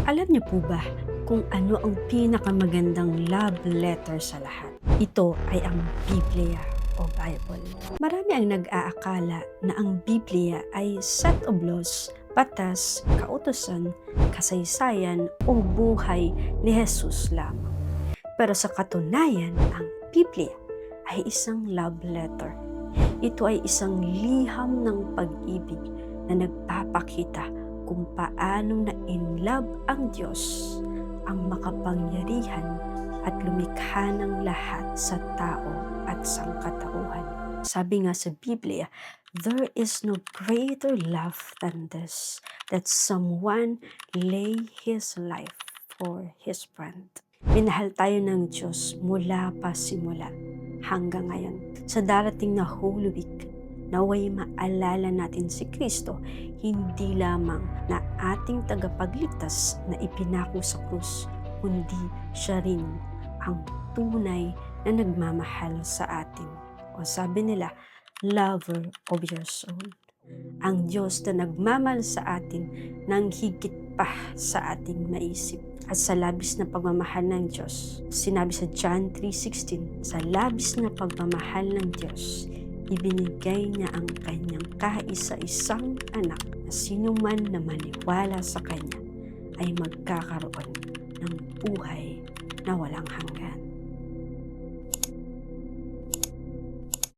Alam niyo po ba kung ano ang pinakamagandang love letter sa lahat? Ito ay ang Biblia o Bible. Marami ang nag-aakala na ang Biblia ay set of laws, batas, kautusan, kasaysayan o buhay ni Jesus lamang. Pero sa katunayan, ang Biblia ay isang love letter. Ito ay isang liham ng pag-ibig na nagpapakita kung paano na in love ang Diyos, ang makapangyarihan at lumikha ng lahat sa tao at sangkatauhan. Sabi nga sa Biblia, there is no greater love than this, that someone lay his life for his friend. Minahal tayo ng Diyos mula pa simula hanggang ngayon. Sa darating na Holy Week, naway maalala natin si Kristo, hindi lamang na ating tagapagligtas na ipinako sa krus, kundi siya rin ang tunay na nagmamahal sa atin. O sabi nila, lover of your soul. Ang Diyos na nagmamahal sa atin nang higit pa sa ating maisip. At sa labis na pagmamahal ng Diyos, sinabi sa John 3:16, sa labis na pagmamahal ng Diyos, ibinigay niya ang kanyang kaisa-isang anak na sinuman na maniwala sa kanya ay magkakaroon ng buhay na walang hanggan.